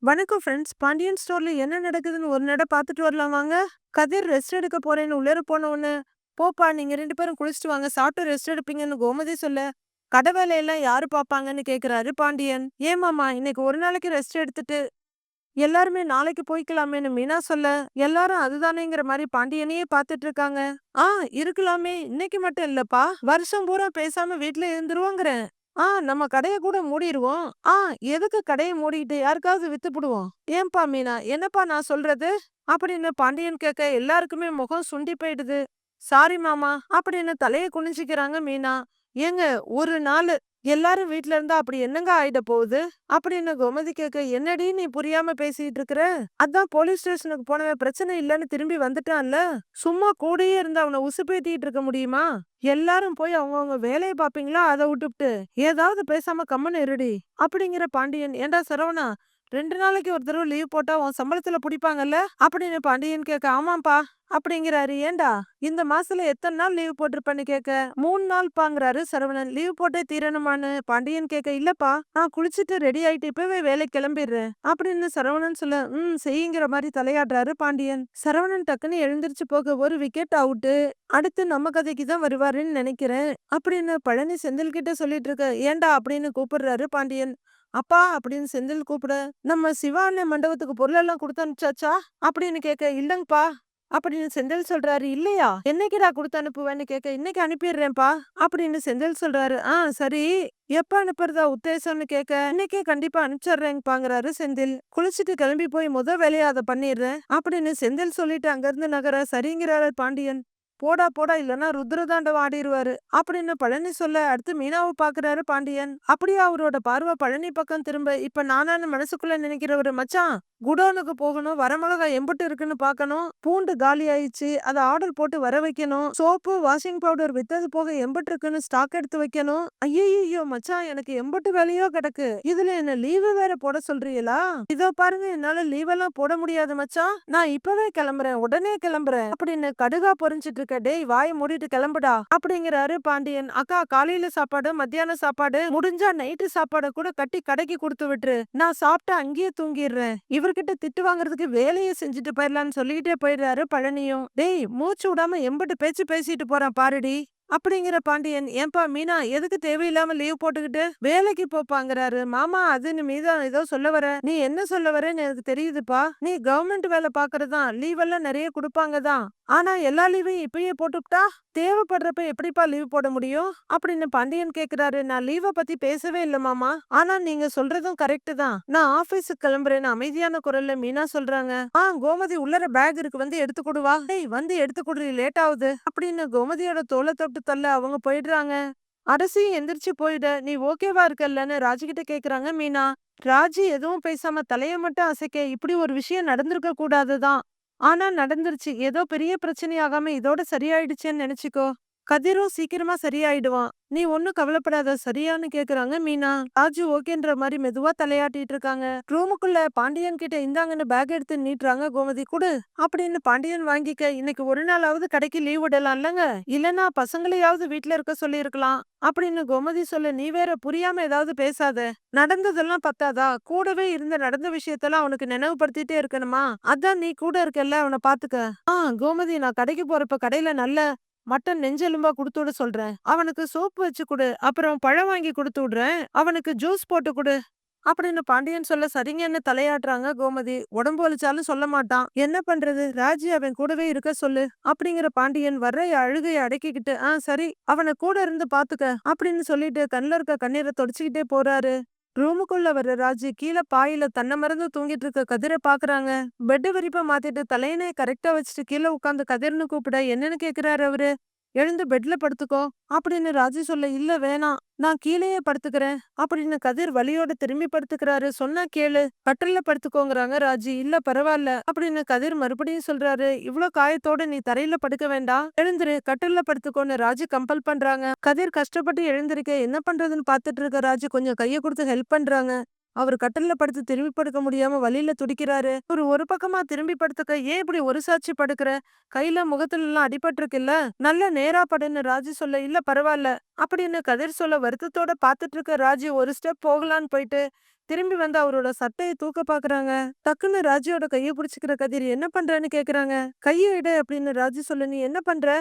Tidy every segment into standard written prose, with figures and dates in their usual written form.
வணக்கம் ஃப்ரெண்ட்ஸ். பாண்டியன் ஸ்டோர்ல என்ன நடக்குதுன்னு ஒரு நட பார்த்துட்டு வரலாம் வாங்க. கதிர் ரெஸ்ட் எடுக்க போறேன்னு உள்ளேற போன உடனே, போப்பா நீங்க 2 பேரும் குளிச்சுட்டு வாங்க. சாப்பிட்டு ரெஸ்ட் எடுப்பீங்கன்னு கோமதி சொல்ல, கடை வேலையெல்லாம் யாரு பார்ப்பாங்கன்னு கேட்கிறாரு பாண்டியன். ஏன் மாமா இன்னைக்கு ஒரு நாளைக்கு ரெஸ்ட் எடுத்துட்டு எல்லாருமே நாளைக்கு போய்க்கலாமேன்னு மீனா சொல்ல, எல்லாரும் அதுதானேங்கிற மாதிரி பாண்டியனையே பார்த்துட்டு இருக்காங்க. ஆ இருக்கலாமே, இன்னைக்கு மட்டும் இல்லப்பா, வருஷம் பூரா பேசாம வீட்ல இருந்துருவோங்கிறேன். நம்ம கடைய கூட மூடிருவோம். எதுக்கு கடைய மூடிட்டு யாருக்காவது வித்துப்புடுவோம். ஏன்பா மீனா, என்னப்பா நான் சொல்றது அப்படின்னு பாண்டியன் கேட்க எல்லாருக்குமே முகம் சுண்டி போயிடுது. சாரி மாமா அப்படின்னு தலைய குனிஞ்சுக்கிறாங்க மீனா. ஏங்க, ஒரு நாள் எல்லாரும் வீட்ல இருந்தா அப்படி என்னங்க ஆயிட போகுது அப்படின்னு கோமதி கேட்க, என்னடி நீ புரியாம பேசிட்டு இருக்கிற? அதான் போலீஸ் ஸ்டேஷனுக்கு போனவன் பிரச்சனை இல்லைன்னு திரும்பி வந்துட்டான்ல. சும்மா கூடயே இருந்து அவனை உசுப்பேத்திட்டு இருக்க முடியுமா? எல்லாரும் போய் அவங்கவங்க வேலையை பாப்பீங்களா? அதை விட்டுப்புட்டு ஏதாவது பேசாம கம்முன்னு இருடி அப்படிங்கிற பாண்டியன். ஏண்டா சரவணா, 2 நாளைக்கு ஒரு தடவை லீவ் போட்டா உன் சம்பளத்துல புடிப்பாங்கல்ல அப்படின்னு பாண்டியன் கேட்க, ஆமாப்பா அப்படிங்கிறாரு. ஏண்டா இந்த மாசத்துல எத்தனை நாள் லீவ் போட்டிருப்பேன்னு கேட்க, 3 நாள் பாங்கிறாரு சரவணன். லீவ் போட்டே தீரணுமான்னு பாண்டியன் கேட்க, இல்லப்பா நான் குளிச்சுட்டு ரெடி ஆயிட்டு இப்பவே வேலைக்கு கிளம்பிடுறேன் அப்படின்னு சரவணன் சொல்ல, செய்யுங்கிற மாதிரி தலையாடுறாரு பாண்டியன். சரவணன் டக்குன்னு எழுந்திருச்சு போக ஒரு விக்கெட் அவுட்டு. அடுத்து நம்ம கதைக்கு தான் வருவாருன்னு நினைக்கிறேன் அப்படின்னு பழனி செந்தில் கிட்ட சொல்லிட்டு இருக்க. ஏண்டா அப்படின்னு கூப்பிடுறாரு பாண்டியன். அப்பா அப்படின்னு செந்தில் கூப்பிட, நம்ம சிவா அண்ணன் மண்டபத்துக்கு பொருளெல்லாம் கொடுத்து அனுப்பிச்சாச்சா அப்படின்னு கேட்க, இல்லங்கப்பா அப்படின்னு செந்தில் சொல்றாரு. இல்லையா, என்னைக்குடா கொடுத்து அனுப்புவேன்னு கேட்க, இன்னைக்கு அனுப்பிடுறேன்ப்பா அப்படின்னு செந்தில் சொல்றாரு. சரி, எப்ப அனுப்புறதா உத்தேசம்னு கேட்க, இன்னைக்கே கண்டிப்பா அனுப்பிச்சிடுறேன்பாங்கிறாரு செந்தில். குளிச்சுட்டு கிளம்பி போய் வேலையா அதை பண்ணிடுறேன் அப்படின்னு செந்தில் சொல்லிட்டு அங்கிருந்து நகர, சரிங்கிறாரு பாண்டியன். போடா போடா, இல்லன்னா ருத்ரதாண்டவம் ஆடிருவாரு அப்படின்னு பழனி சொல்ல, அடுத்து மீனாவை பாக்குறாரு பாண்டியன். அப்படியே அவரோட பார்வை பழனி பக்கம் திரும்ப, இப்ப நானான்னு மனசுக்குள்ள நினைக்கிறவரு, மச்சான் குடோனுக்கு போகணும், வரமிளகா எம்புட்டு இருக்குன்னு பார்க்கணும், பூண்டு காலி ஆயிடுச்சு அதை ஆர்டர் போட்டு வர வைக்கணும், சோப்பு வாஷிங் பவுடர் வித்தது போக எம்புட்டு இருக்குன்னு ஸ்டாக் எடுத்து வைக்கணும். ஐயோ மச்சான், எனக்கு எம்புட்டு வேலையோ கிடக்கு, இதுல என்ன லீவு வேற போட சொல்றீங்களா? இதோ பாருங்க, என்னால லீவ் எல்லாம் போட முடியாது மச்சான், நான் இப்பவே கிளம்புறேன், உடனே கிளம்புறேன் அப்படின்னு கடுகா பொறிஞ்சிட்டு இருக்க. டேய் வாய் மூடிட்டு கிளம்புடா அப்படிங்கிறாரு பாண்டியன். அக்கா, காலையில சாப்பாடு மத்தியான சாப்பாடு முடிஞ்சா நைட்டு சாப்பாடு கூட கட்டி கடைக்கு கொடுத்து விட்டுரு, நான் சாப்பிட்டு அங்கேயே தூங்கிடுறேன். இவர்கிட்ட திட்டு வாங்குறதுக்கு வேலையை செஞ்சுட்டு போயிடலான்னு சொல்லிக்கிட்டே போயிடுறாரு பழனியும். டேய் மூச்சு விடாம எம்பிட்டு பேச்சு பேசிட்டு போறான் பாருடி அப்படிங்கிற பாண்டியன். ஏன்பா மீனா, எதுக்கு தேவையில்லாம லீவ் போட்டுக்கிட்டு வேலைக்கு போப்பாங்கிறாரு. மாமா, அதுன்னு மீதான் ஏதோ சொல்ல வர, நீ என்ன சொல்ல வரேன்னு எனக்கு தெரியுதுப்பா. நீ கவர்மெண்ட் வேலை பாக்குறதான், லீவ் எல்லாம் நிறைய கொடுப்பாங்க தான். ஆனா எல்லா லீவையும் இப்பயே போட்டுக்கிட்டா தேவைப்படுறப்ப எப்படிப்பா லீவ் போட முடியும் அப்படின்னு பாண்டியன் கேக்குறாரு. நான் லீவை பத்தி பேசவே இல்ல மாமா, ஆனா நீங்க சொல்றதும் கரெக்ட் தான், நான் ஆபீஸுக்கு கிளம்புறேன்னு அமைதியான குரல்ல மீனா சொல்றாங்க. கோமதி உள்ளர பேக் இருக்கு, வந்து எடுத்து கொடுவா. டேய் வந்து எடுத்து கொடு, லேட் ஆகுது அப்படின்னு கோமதியோட தோலை தொட்டு தள்ள அவங்க போயிடுறாங்க. அரசியும் எந்திரிச்சு போயிட, நீ ஓகேவா இருக்கல்லன்னு ராஜி கிட்ட கேக்குறாங்க மீனா. ராஜி எதுவும் பேசாம தலைய மட்டும் அசைக்க, இப்படி ஒரு விஷயம் நடந்திருக்க கூடாதுதான், ஆனா நடந்துருச்சு, ஏதோ பெரிய பிரச்சனையாகாம இதோட சரியாயிடுச்சேன்னு நினைச்சுக்கோ, கதிரும் சீக்கிரமா சரியாயிடுவான், நீ ஒன்னும் கவலைப்படாத சரியான்னு கேக்குறாங்க மீனா. ராஜு ஓகேன்ற மாதிரி மெதுவா தலையாட்டிட்டு இருக்காங்க. ரூமுக்குள்ள பாண்டியன் கிட்ட இந்தாங்கன்னு பேக் எடுத்து நீட்டுறாங்க கோமதி. குடு அப்படின்னு பாண்டியன் வாங்கிக்க, இன்னைக்கு ஒரு நாளாவது கடைக்கு லீவ் விடலாம்லங்க, இல்லனா பசங்களையாவது வீட்டுல இருக்க சொல்லி இருக்கலாம் அப்படின்னு கோமதி சொல்ல, நீ வேற புரியாம ஏதாவது பேசாத, நடந்ததெல்லாம் பத்தாதா, கூடவே இருந்த நடந்த விஷயத்தெல்லாம் அவனுக்கு நினைவுபடுத்திட்டே இருக்கணுமா, அதான் நீ கூட இருக்கல்ல, அவனை பாத்துக்க. கோமதி, நான் கடைக்கு போறப்ப கடையில நல்ல மட்டன் நெஞ்செலும்பா குடுத்து விட சொல்றேன், அவனுக்கு சோப்பு வச்சு கொடு, அப்புறம் பழம் வாங்கி கொடுத்து விடுறேன், அவனுக்கு ஜூஸ் போட்டு கொடு அப்படின்னு பாண்டியன் சொல்ல, சரிங்கன்னு தலையாட்டுறாங்க கோமதி. உடம்பு வலிச்சாலும் சொல்ல மாட்டான், என்ன பண்றது, ராஜி அவன் கூடவே இருக்க சொல்லு அப்படிங்கிற பாண்டியன் வர்ற அழுகையை அடக்கிக்கிட்டு, சரி அவனை கூட இருந்து பாத்துக்க அப்படின்னு சொல்லிட்டு கண்ணுல இருக்க கண்ணீரை தொடச்சுக்கிட்டே போறாரு. ரூமுக்குள்ள வர்ற ராஜி கீழே பாயில தன்னை மறந்து தூங்கிட்டு இருக்க கதிரை பாக்குறாங்க. பெட் விரிப்ப மாத்திட்டு தலையணை கரெக்டா வச்சுட்டு கீழே உட்காந்து கதிர்னு கூப்பிட, என்னன்னு கேக்குறாரு அவரு. எழுந்து பெட்ல படுத்துக்கோ அப்படின்னு ராஜி சொல்ல, இல்ல வேணாம் நான் கீழேயே படுத்துக்கிறேன் அப்படின்னு கதிர் வலியோட திரும்பி படுத்துக்கிறாரு. சொன்னா கேளு, கட்டில்ல படுத்துக்கோங்கறாங்க ராஜி. இல்ல பரவாயில்ல அப்படின்னு கதிர் மறுபடியும் சொல்றாரு. இவ்ளோ காயத்தோட நீ தரையில படுக்க வேண்டாம், எழுந்துரு கட்டில்ல படுத்துக்கோன்னு ராஜி கம்பல் பண்றாங்க. கதிர் கஷ்டப்பட்டு எழுந்திருக்க என்ன பண்றதுன்னு பாத்துட்டு இருக்க ராஜி கொஞ்சம் கைய கொடுத்து ஹெல்ப் பண்றாங்க. அவர் கட்டில்ல படுத்து திரும்பி படுக்க முடியாம வலியில துடிக்கிறாரு. ஒரு பக்கமா திரும்பி படுத்துக்க, ஏன் இப்படி ஒரு சாட்சி படுக்கிற, கையில முகத்துல எல்லாம் அடிபட்டிருக்குல்ல, நல்ல நேரா படுன்னு ராஜி சொல்ல, இல்ல பரவாயில்ல அப்படின்னு கதிர் சொல்ல வருத்தத்தோட பாத்துட்டு இருக்க ராஜி ஒரு ஸ்டெப் போகலான்னு போயிட்டு திரும்பி வந்து அவரோட சட்டைய தூக்க பாக்குறாங்க. டக்குன்னு ராஜியோட கைய புடிச்சுக்கிற கதிர் என்ன பண்றன்னு கேக்குறாங்க. கைய எடு அப்படின்னு ராஜி சொல்ல, நீ என்ன பண்ற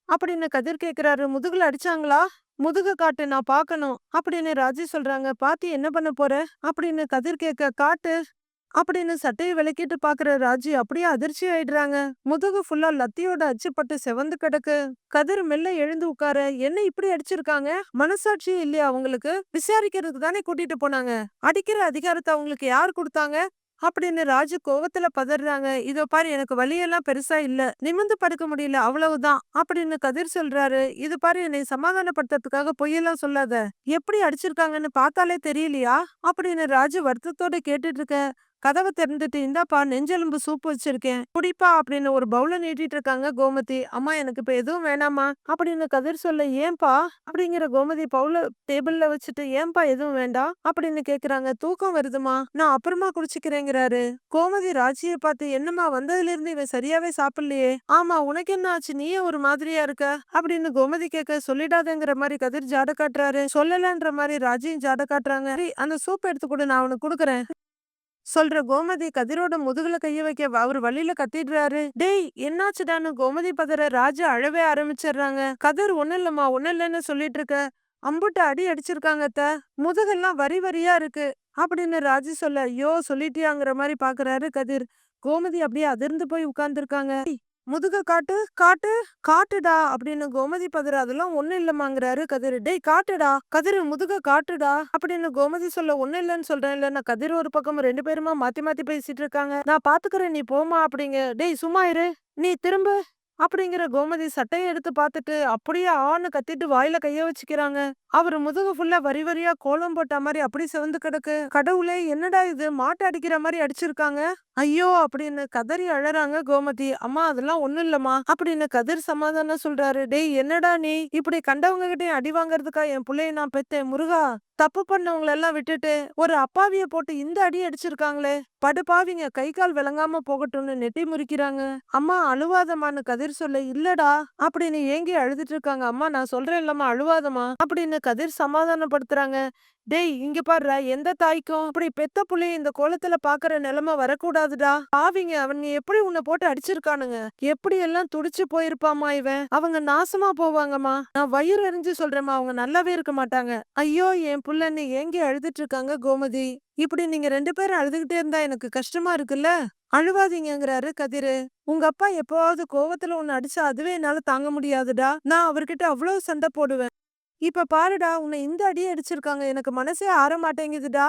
அப்படின்னு கதிர் கேக்குறாரு. முதுகுல அடிச்சாங்களா? முதுக காட்டு, நான் பாக்கணும் அப்படின்னு ராஜி சொல்றாங்க. பாத்து என்ன பண்ண போற அப்படின்னு கதிர் கேட்க, காட்டு அப்படின்னு சட்டையை விலக்கிட்டு பாக்குற ராஜி அப்படியே அதிர்ச்சி ஆயிடுறாங்க. முதுகு ஃபுல்லா லத்தியோட அச்சுப்பட்டு செவந்து கிடக்கு. கதிர் மெல்ல எழுந்து உட்கார, என்ன இப்படி அடிச்சிருக்காங்க? மனசாட்சியே இல்லையா அவங்களுக்கு? விசாரிக்கிறதுக்கு தானே கூட்டிட்டு போனாங்க. அடிக்கிற அதிகாரத்தை அவங்களுக்கு யார் கொடுத்தாங்க அப்படின்னு ராஜு கோவத்துல பதறாங்க. இதோ பாரு, எனக்கு வலியெல்லாம் பெருசா இல்ல, நிமிர்ந்து படுக்க முடியல, அவ்வளவுதான் அப்படின்னு கதிர் சொல்றாரு. இது பாரு, என்னை சமாதானப்படுத்துறதுக்காக பொய்யெல்லாம் சொல்லாத. எப்படி அடிச்சிருக்காங்கன்னு பார்த்தாலே தெரியலையா அப்படின்னு ராஜு வருத்தத்தோட கேட்டுட்டு இருக்க. கதவை திறந்துட்டு, இந்தாப்பா நெஞ்செலும்பு சூப் வச்சிருக்கேன், குடிப்பா அப்படின்னு ஒரு பவுல நீட்டிட்டு இருக்காங்க கோமதி. அம்மா எனக்கு இப்ப எதுவும் வேணாமா அப்படின்னு கதிர் சொல்ல, ஏன்பா அப்படிங்கிற கோமதி பவுல டேபிள்ல வச்சுட்டு, ஏன்பா எதுவும் வேண்டாம் அப்படின்னு கேக்குறாங்க. தூக்கம் வருதுமா, நான் அப்புறமா குடிச்சுக்கிறேங்கிறாரு. கோமதி ராஜியை பார்த்து, என்னம்மா வந்ததுல இருந்து இவன் சரியாவே சாப்பிடலையே. ஆமா, உனக்கு என்ன ஆச்சு, நீயே ஒரு மாதிரியா இருக்க அப்படின்னு கோமதி கேட்க, சொல்லிடாதேங்கிற மாதிரி கதிர் ஜாட காட்டுறாரு. சொல்லலன்ற மாதிரி ராஜியும் ஜாட காட்டுறாங்க. "சரி, அந்த சூப் எடுத்து கொடு, நான் அவனுக்கு கொடுக்குறேன் சொல்ற கோமதி கதிரோட முதுகுல கைய வைக்க அவர் வழியில கத்திடுறாரு. டேய் என்னாச்சுடான்னு கோமதி பதற ராஜு அழவே ஆரம்பிச்சிடுறாங்க. கதிர் ஒண்ணு இல்லம்மா, ஒண்ணு இல்லைன்னு சொல்லிட்டு இருக்க. அம்புட்டு அடி அடிச்சிருக்காங்க அத்த, முதுகெல்லாம் வரி வரியா இருக்கு அப்படின்னு ராஜு சொல்ல, ஐயோ சொல்லிட்டியாங்கிற மாதிரி பாக்குறாரு கதிர். கோமதி அப்படியே அதிர்ந்து போய் உட்கார்ந்துருக்காங்க. முதுக காட்டு, காட்டு, காட்டுடா அப்படின்னு கோமதி பதற, அதெல்லாம் ஒண்ணு இல்லமாங்கிறாரு கதிர். டேய் காட்டுடா, கதிர் முதுக காட்டுடா அப்படின்னு கோமதி சொல்ல, ஒண்ணு இல்லன்னு சொல்றேன் இல்ல. நான் கதிர் ஒரு பக்கம், ரெண்டு பேருமா மாத்தி மாத்தி பேசிட்டு இருக்காங்க. நான் பாத்துக்கிறேன், நீ போமா அப்படிங்க. டேய் சும்மா இரு, நீ திரும்ப அப்படிங்கிற கோமதி சட்டையை எடுத்து பார்த்துட்டு அப்படியே ஆன்னு கத்திட்டு வாயில கைய வச்சுக்கிறாங்க. அவர் முதுகு ஃபுல்லா வரி வரியா கோலம் போட்ட மாதிரி அப்படி சிவந்து கிடக்கு. கடவுளே, என்னடா இது, மாட்டு அடிக்கிற மாதிரி அடிச்சிருக்காங்க. ஐயோ அப்படின்னு கதறி அழறாங்க கோமதி. அம்மா அதெல்லாம் ஒண்ணும் இல்லம்மா அப்படின்னு கதிர் சமாதானம் சொல்றாரு. டேய் என்னடா நீ இப்படி கண்டவங்க கிட்டே அடி வாங்கறதுக்கா என் புள்ளைய நான் பெத்தேன்? முருகா, தப்பு பண்ணவங்கள எல்லாம் விட்டுட்டு ஒரு அப்பாவிய போட்டு இந்த அடி அடிச்சிருக்காங்களே, படுபாவிங்க, கை கால் விளங்காம போகட்டும்னு நெட்டி முறிக்கிறாங்க. அம்மா அழுவாதமான்னு கதிர் சொல்ல, இல்லடா அப்படின்னு ஏங்கி அழுதுட்டு இருக்காங்க. அம்மா நான் சொல்றேன் இல்லம்மா, அழுவாதமா அப்படின்னு கதிர் சமாதானப்படுத்துறாங்க. டேய் இங்க பாருடா, எந்த தாய்க்கும் இப்படி பெத்த புள்ளைய இந்த கோலத்துல பாக்குற நிலைமை வரக்கூடாதுடா. பாவிங்க, அவங்க எப்படி உன்னை போட்டு அடிச்சிருக்கானுங்க, எப்படி எல்லாம் துடிச்சு போயிருப்பாமா இவன். அவங்க நாசமா போவாங்கம்மா, நான் வயிறு எரிஞ்சு சொல்றேம்மா, அவங்க நல்லாவே இருக்க மாட்டாங்க. ஐயோ என் புள்ளன்னு ஏங்கி அழுதுட்டு இருக்காங்க கோமதி. இப்படி நீங்க ரெண்டு பேரும் அழுதுகிட்டே இருந்தா எனக்கு கஷ்டமா இருக்குல்ல, அழுவாதீங்கிறாரு கதிரு. உங்க அப்பா எப்பவாவது கோவத்துல உன்னை அடிச்சா அதுவே என்னால தாங்க முடியாதுடா, நான் அவர்கிட்ட அவ்வளவு சண்டை போடுவேன். இப்ப பாருடா, உன்னை இந்த அடியே அடிச்சிருக்காங்க, எனக்கு மனசே ஆற மாட்டேங்குதுடா.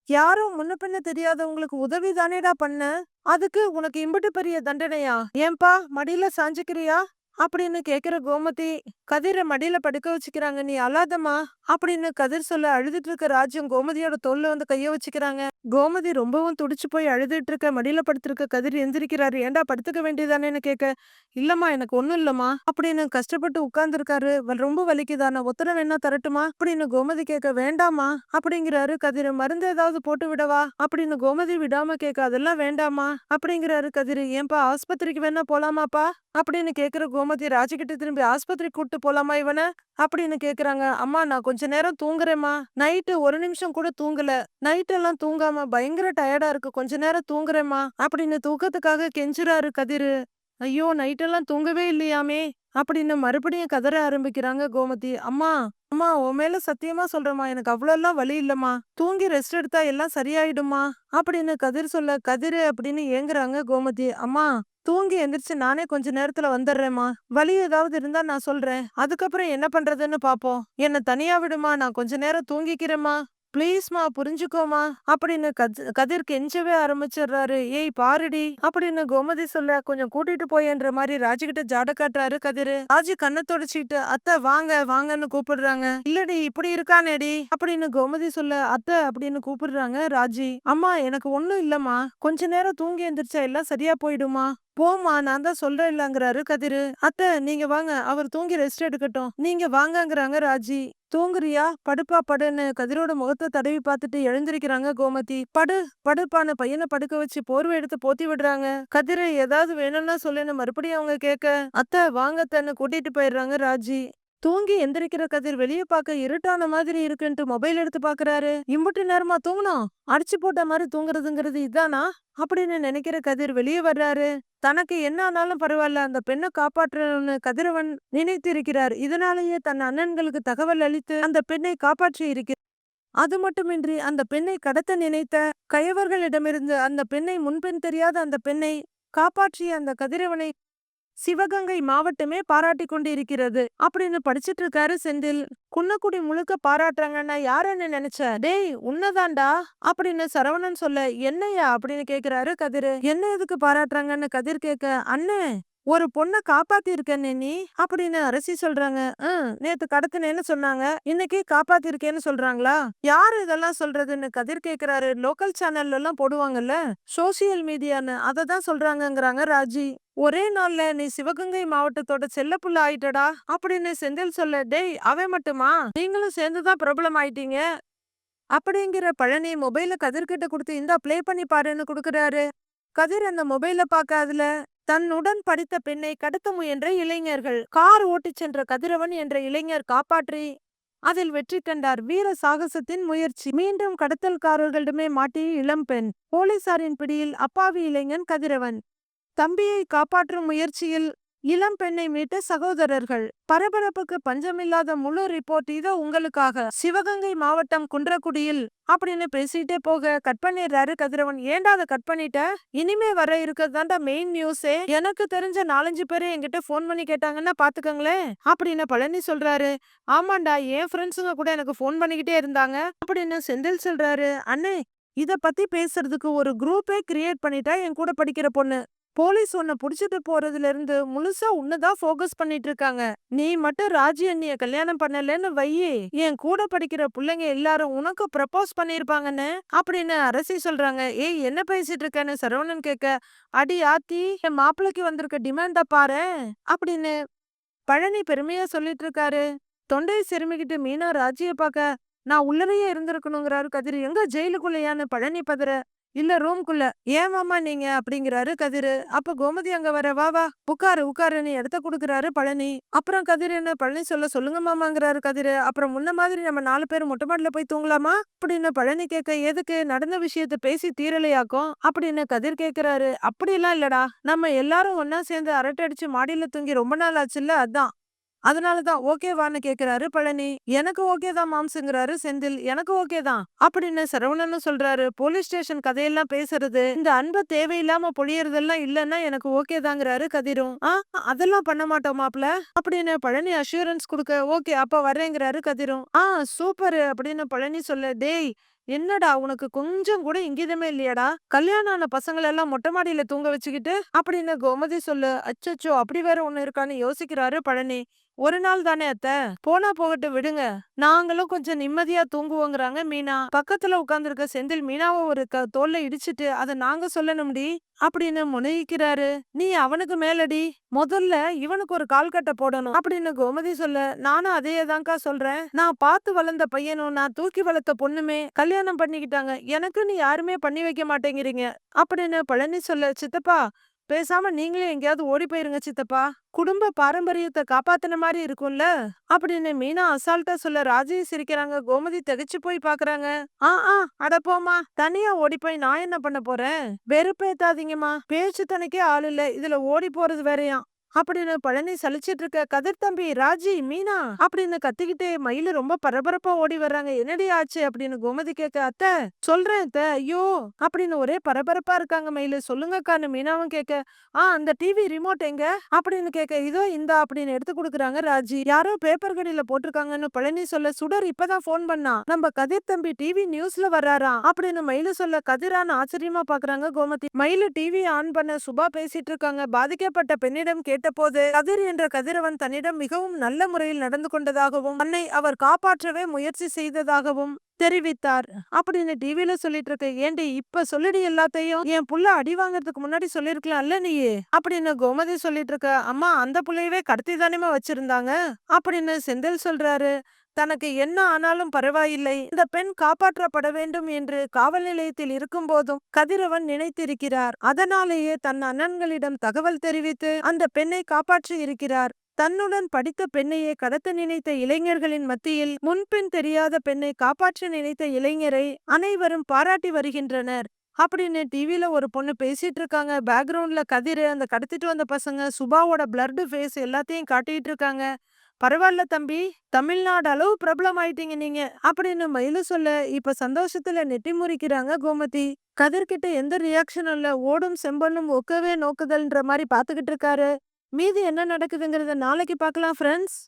யாரும் முன்ன பின்ன தெரியாதவங்களுக்கு உதவி தானேடா பண்ண, அதுக்கு உனக்கு இம்புட்டு பெரிய தண்டனையா? ஏன்பா மடியில சாஞ்சுக்கிறியா அப்படின்னு கேக்குற கோமதி கதிரை மடியில படுக்க வச்சுக்கிறாங்க. நீ அழாதம்மா அப்படின்னு கதிர் சொல்ல, அழுதுட்டு இருக்க ராஜ்யம் கோமதியோட தோல்ல வந்து கைய வச்சுக்கிறாங்க. கோமதி ரொம்பவும் துடிச்சு போய் அழுதுட்டு இருக்க. மடியில படுத்திருக்க கதிர் எந்திரிக்கிறாரு. ஏன்டா படுத்துக்க வேண்டியதானேன்னு கேட்க, இல்லம்மா எனக்கு ஒண்ணும் இல்லம்மா அப்படின்னு கஷ்டப்பட்டு உட்கார்ந்துருக்காரு. ரொம்ப வலிக்குதா, நான் ஒத்தனை வேணா தரட்டுமா அப்படின்னு கோமதி கேட்க, வேண்டாமா அப்படிங்கிறாரு கதிர். மருந்து ஏதாவது போட்டு விடவா அப்படின்னு கோமதி விடாம கேட்க, அதெல்லாம் வேண்டாமா அப்படிங்கிறாரு கதிர். ஏன்பா ஆஸ்பத்திரிக்கு வேணா போலாமாப்பா அப்படின்னு கேக்குற கோமதி ராஜுகிட்ட திரும்பி, ஆஸ்பத்திரி கூட்டு போலாமா இவன அப்படின்னு கேக்குறாங்க. அம்மா நான் கொஞ்ச நேரம் தூங்குறேம்மா, நைட்டு ஒரு நிமிஷம் கூட தூங்கல, நைட் எல்லாம் தூங்காம பயங்கர டயர்டா இருக்கு, கொஞ்ச நேரம் தூங்குறேம்மா அப்படின்னு தூக்கத்துக்காக கெஞ்சுறாரு கதிரு. ஐயோ நைட்டெல்லாம் தூங்கவே இல்லையாமே அப்படின்னு மறுபடியும் கதற ஆரம்பிக்கிறாங்க கோமதி. அம்மா, அம்மா உன் மேல சத்தியமா சொல்றேம்மா, எனக்கு அவ்வளோலாம் வலி இல்லம்மா, தூங்கி ரெஸ்ட் எடுத்தா எல்லாம் சரியாயிடுமா அப்படின்னு கதிர் சொல்ல, கதிரு அப்படின்னு ஏங்குறாங்க கோமதி. அம்மா தூங்கி எந்திரிச்சு நானே கொஞ்ச நேரத்துல வந்துடுறேம்மா, வலி ஏதாவது இருந்தா நான் சொல்றேன், அதுக்கப்புறம் என்ன பண்றதுன்னு பாப்போம், என்ன தனியா விடுமா, நான் கொஞ்ச நேரம் தூங்கிக்கிறேம்மா, ப்ளீஸ்மா புரிஞ்சுக்கோமா அப்படின்னு கதிர் கெஞ்சவே ஆரம்பிச்சிடுறாரு. ஏய் பாருடி அப்படின்னு கோமதி சொல்ல, கொஞ்சம் கூட்டிட்டு போயன்ற மாதிரி ராஜுகிட்ட ஜாட காட்டுறாரு கதிரு. ராஜு கண்ணை தொடச்சிக்கிட்டு, அத்தை வாங்க வாங்கன்னு கூப்பிடுறாங்க. இல்லடி இப்படி இருக்கானேடி அப்படின்னு கோமதி சொல்ல, அத்தை அப்படின்னு கூப்பிடுறாங்க ராஜி. அம்மா எனக்கு ஒண்ணும் இல்லம்மா, கொஞ்ச நேரம் தூங்கி எந்திரிச்சா எல்லாம் சரியா போயிடுமா, போமா நான் தான் சொல்றேன் இல்லங்கிறாரு கதிரு. அத்தை நீங்க வாங்க, அவர் தூங்கி ரெஸ்ட் எடுக்கட்டும், நீங்க வாங்கங்கிறாங்க ராஜி. தூங்குறியா, படுப்பா படுன்னு கதிரோட முகத்தை தடவி பார்த்துட்டு எழுந்திருக்கிறாங்க கோமதி. படு படுப்பான்னு பையனை படுக்க வச்சு போர்வை எடுத்து போத்தி விடுறாங்க. கதிரை ஏதாவது வேணும்னா சொல்லுன்னு மறுபடியும் அவங்க கேட்க, அத்தை வாங்கத்தன்னு கூட்டிட்டு போயிடுறாங்க ராஜி. தூங்கி எந்திரிக்கிற கதிர் வெளிய பாக்க இருட்டான மாதிரி இருக்குன்ட்டு மொபைல் எடுத்து பாக்குறாரு. இம்புட்டு நேரமா தூங்கணும்? அடிச்சு போட்ட மாதிரி தூங்குறதுங்கிறது இதானா? அப்படின்னு நினைக்கிற கதிர் வெளியே வர்றாரு. தனக்கு என்ன ஆனாலும் பரவாயில்ல, அந்த பெண்ணை காப்பாற்றணும்னு கதிரவன் நினைத்திருக்கிறார். இதனாலேயே தன் அண்ணன்களுக்கு தகவல் அளித்து அந்த பெண்ணை காப்பாற்றி இருக்கிறார். அது மட்டுமின்றி அந்த பெண்ணை கடத்த நினைத்த கயவர்களிடமிருந்து அந்த பெண்ணை முன்பின் தெரியாத அந்த பெண்ணை காப்பாற்றிய அந்த கதிரவனை சிவகங்கை மாவட்டமே பாராட்டி கொண்டு இருக்கிறது அப்படின்னு படிச்சிட்டு இருக்காரு செந்தில். குன்னக்குடி முழுக்க பாராட்டுறாங்கன்னா யாருன்னு நினைச்ச? டேய் உன்னதாண்டா அப்படின்னு சரவணன் சொல்ல, என்னையா அப்படின்னு கேக்குறாரு கதிரு. என்ன எதுக்கு பாராட்டுறாங்கன்னு கதிர் கேட்க, அண்ணே ஒரு பொண்ண காப்பாத்தி இருக்கேன்னு நீ அப்படின்னு அரசி சொல்றாங்க. நேத்து கடத்தினேன்னு சொன்னாங்க, இன்னைக்கு காப்பாத்தி இருக்கேன்னு சொல்றாங்களா? யாரு இதெல்லாம் சொல்றதுன்னு கதிர் கேக்குறாரு. லோக்கல் சேனல்ல எல்லாம் போடுவாங்கல்ல, சோசியல் மீடியான்னு, அததான் சொல்றாங்கங்கிறாங்க ராஜி. ஒரே நாள்ல நீ சிவகங்கை மாவட்டத்தோட செல்லப்புள்ள ஆயிட்டடா அப்படின்னு செந்தில் சொல்ல, டேய் அவன் மட்டுமா, நீங்களும் சேர்ந்துதான் பிரபலம் ஆயிட்டீங்க அப்படிங்கிற பழனி மொபைல கதிர்கிட்ட கொடுத்து இந்தா பிளே பண்ணி பாருன்னு கொடுக்குறாரு. கதிர் அந்த மொபைல பார்க்க அதுல தன்னுடன் படித்த பெண்ணை கடத்த முயன்ற இளைஞர்கள், கார் ஓட்டிச் சென்ற கதிரவன் என்ற இளைஞர் காப்பாற்றி அதில் வெற்றி கண்டார். வீர சாகசத்தின் முயற்சி. மீண்டும் கடத்தல்காரர்களிடமே மாட்டிய இளம்பெண். போலீசாரின் பிடியில் அப்பாவி இளைஞன் கதிரவன். தம்பியை காப்பாற்றும் முயற்சியில் இளம் பெண்ணை மீட்ட சகோதரர்கள். பரபரப்புக்கு பஞ்சமில்லாத முழு ரிப்போர்ட் இதோ உங்களுக்காக. சிவகங்கை மாவட்டம் குன்றக்குடியில் அப்படின்னு பேசிட்டே போக கட் பண்ணிடுறாரு கதிரவன். ஏண்டா அதை கட் பண்ணிட்ட? இனிமே வர இருக்கிறதாண்டா மெயின் நியூஸே. எனக்கு தெரிஞ்ச 4-5 பேரு என்கிட்ட போன் பண்ணி கேட்டாங்கன்னா பாத்துக்கங்களேன் அப்படின்னு பழனி சொல்றாரு. ஆமாண்டா, என் ஃப்ரெண்ட்ஸுங்க கூட எனக்கு போன் பண்ணிக்கிட்டே இருந்தாங்க அப்படின்னு செந்தில் சொல்றாரு. அண்ணே, இத பத்தி பேசுறதுக்கு ஒரு குரூப்பே கிரியேட் பண்ணிட்டா என் கூட படிக்கிற பொண்ணு. போலீஸ் உன்னை புடிச்சிட்டு போறதுல இருந்து முழுசா உன்னதான் போக்கஸ் பண்ணிட்டு இருக்காங்க. நீ மட்டும் ராஜி அண்ணிய கல்யாணம் பண்ணலன்னு வையே, என் கூட படிக்கிற பிள்ளைங்க எல்லாரும் உனக்கு ப்ரப்போஸ் பண்ணிருப்பாங்கன்னு அப்படின்னு அரசி சொல்றாங்க. ஏய் என்ன பேசிட்டு இருக்கேன்னு சரவணன் கேட்க, அடி ஆத்தி, என் மாப்பிள்ளைக்கு வந்திருக்க டிமாண்டா பாரு அப்படின்னு பழனி பெருமையா சொல்லிட்டு இருக்காரு. தொண்டையை செருமிக்கிட்டு மீனா ராஜிய பாக்க, நான் உள்ளரையே இருந்திருக்கணுங்கிறாரு கதிர். எங்க ஜெயிலுக்குள்ளையான்னு பழனி பதற, இல்ல ரூம்குள்ள. ஏன் மாமா நீங்க அப்படிங்கிறாரு கதிரு. அப்ப கோமதி அங்க வர, வா வா உட்காரு உட்காருன்னு இடத்த குடுக்குறாரு பழனி. அப்புறம் கதிர் என்ன பழனி சொல்ல, சொல்லுங்க மாமாங்கிறாரு கதிரு. அப்புறம் முன்ன மாதிரி நம்ம 4 பேர் மொட்டை மாடில போய் தூங்கலாமா அப்படின்னு பழனி கேட்க, எதுக்கு, நடந்த விஷயத்த பேசி தீரலையாக்கும் அப்படின்னு கதிர் கேக்குறாரு. அப்படியெல்லாம் இல்லடா, நம்ம எல்லாரும் ஒன்னா சேர்ந்து அரட்டை அடிச்சு மாடியில தூங்கி ரொம்ப நாள் ஆச்சுல்ல, அதான், அதனாலதான் ஓகேவான்னு கேக்குறாரு பழனி. எனக்கு ஓகே தான் மாம்சுங்கிறாரு செந்தில். எனக்கு ஓகே தான் அப்படின்னு சரவணனும் சொல்றாரு. போலீஸ் ஸ்டேஷன் கதையெல்லாம் பேசுறது, இந்த அன்பை தேவையில்லாம பொழியறதெல்லாம் இல்லன்னா எனக்கு ஓகே தாங்கிறாரு கதிரும். அதெல்லாம் பண்ண மாட்டோம் மாப்ள அப்படின்னு பழனி அஷூரன்ஸ் கொடுக்க, ஓகே அப்ப வர்றேங்கிறாரு கதிரும். சூப்பர் அப்படின்னு பழனி சொல்ல, டேய் என்னடா உனக்கு கொஞ்சம் கூட இங்கிதமே இல்லையாடா, கல்யாணம் ஆன பசங்களை எல்லாம் மொட்டை மாடியில தூங்க வச்சுக்கிட்டு அப்படின்னு கோமதி சொல்லு. அச்சச்சோ, அப்படி வேற ஒண்ணு இருக்கான்னு யோசிக்கிறாரு பழனி. ஒரு நாள் தானே அத்த, போனா போகட்டும் விடுங்க, நாங்களும் கொஞ்சம் நிம்மதியா தூங்குவோங்கிறாங்க மீனா. பக்கத்துல உட்கார்ந்துருக்க செந்தில் மீனாவை ஒரு தோல்ல இடிச்சிட்டு, அதை நாங்க சொல்லணும்டி அப்படின்னு முனைக்கிறாரு. நீ அவனுக்கு மேலடி, முதல்ல இவனுக்கு ஒரு கால் கட்ட போடணும் அப்படின்னு கோமதி சொல்ல, நானும் அதையே தான்க்கா சொல்றேன். நான் பார்த்து வளர்ந்த பையனும் நான் தூக்கி வளர்த்த பொண்ணுமே கல்யாணம் பண்ணிக்கிட்டாங்க, எனக்குன்னு யாருமே பண்ணி வைக்க மாட்டேங்கிறீங்க அப்படின்னு பழனி சொல்ல, சித்தப்பா பேசாம நீங்களே எங்கேயாவது ஓடி போயிருங்க சித்தப்பா, குடும்ப பாரம்பரியத்தை காப்பாத்தின மாதிரி இருக்கும்ல அப்படின்னு மீனா அசால்ட்டா சொல்ல, ராஜி சிரிக்கிறாங்க. கோமதி திகைச்சு போய் பாக்குறாங்க. அட போமா, தனியா ஓடி போய் நான் என்ன பண்ண போறேன், வெறுப்பேத்தாதீங்கம்மா, பேச்சு தனக்கே ஆள் இல்ல, இதுல ஓடி போறது வேறையா அப்படின்னு பழனி சலிச்சிட்டு இருக்க. கதிர் தம்பி, ராஜி, மீனா அப்படின்னு கத்திக்கிட்டே மயிலு ரொம்ப பரபரப்பா ஓடி வர்றாங்க. என்னடி ஆச்சு அப்படின்னு கோமதி கேட்க, அத்தை சொல்றேன் அத்தை, ஐயோ அப்படின்னு ஒரே பரபரப்பா இருக்காங்க மயிலு. சொல்லுங்கக்கான்னு மீனாவும் கேட்க, அந்த டிவி ரிமோட் எங்க அப்படின்னு கேட்க, இதோ இந்தா அப்படின்னு எடுத்து கொடுக்குறாங்க ராஜி. யாரோ பேப்பர் கடையில போட்டிருக்காங்கன்னு பழனி சொல்ல, சுடர் இப்பதான் போன் பண்ணா, நம்ம கதிர் தம்பி டிவி நியூஸ்ல வர்றாராம் அப்படின்னு மயிலு சொல்ல, கதிரான்னு ஆச்சரியமா பாக்குறாங்க கோமதி. மயிலு டிவி ஆன் பண்ண சுபா பேசிட்டு இருக்காங்க. பாதிக்கப்பட்ட பெண்ணிடம் கேட்டபோது கதிர் என்ற கதிரவன் தன்னிடம் மிகவும் நல்ல முறையில் நடந்து கொண்டதாகவும் தன்னை அவர் காப்பாற்றவே முயற்சி செய்ததாகவும் தெரிவித்தார் அப்படின்னு டிவில சொல்லிட்டு இருக்க. ஏண்டி இப்ப சொல்லிடி எல்லாத்தையும், என் புள்ள அடி வாங்கறதுக்கு முன்னாடி சொல்லிருக்கலாம்ல நீ அப்படின்னு கோமதி சொல்லிட்டு இருக்க. அம்மா அந்த புள்ளையவே கடத்தி தானேமா வச்சிருந்தாங்க அப்படின்னு செந்தில் சொல்றாரு. தனக்கு என்ன ஆனாலும் பரவாயில்லை, இந்த பெண் காப்பாற்றப்பட வேண்டும் என்று காவல் நிலையத்தில் இருக்கும் போதும் கதிரவன் நினைத்திருக்கிறார். அதனாலேயே தன் அண்ணன்களிடம் தகவல் தெரிவித்து அந்த பெண்ணை காப்பாற்றி இருக்கிறார். தன்னுடன் படித்த பெண்ணையே கடத்த நினைத்த இளைஞர்களின் மத்தியில் முன்பின் தெரியாத பெண்ணை காப்பாற்ற நினைத்த இளைஞரை அனைவரும் பாராட்டி வருகின்றனர் அப்படின்னு டிவில ஒரு பொண்ணு பேசிட்டு இருக்காங்க. பேக்ரவுண்ட்ல கதிரு, அந்த கடத்திட்டு வந்த பசங்க, சுபாவோட பிளர்டு ஃபேஸ் எல்லாத்தையும் காட்டிட்டு இருக்காங்க. பரவாயில்ல தம்பி, தமிழ்நாடு அளவு பிரபலம் ஆயிட்டீங்க நீங்க அப்படின்னு மயிலு சொல்ல இப்ப சந்தோஷத்துல நெட்டி முறிக்கிறாங்க கோமதி. கதிர்கிட்ட எந்த ரியாக்ஷனும் இல்ல. ஓடும் செம்பொன்னும் ஒக்கவே நோக்குதல்ன்ற மாதிரி பாத்துக்கிட்டு இருக்காரு. மீதி என்ன நடக்குதுங்கிறத நாளைக்கு பார்க்கலாம் ஃப்ரெண்ட்ஸ்.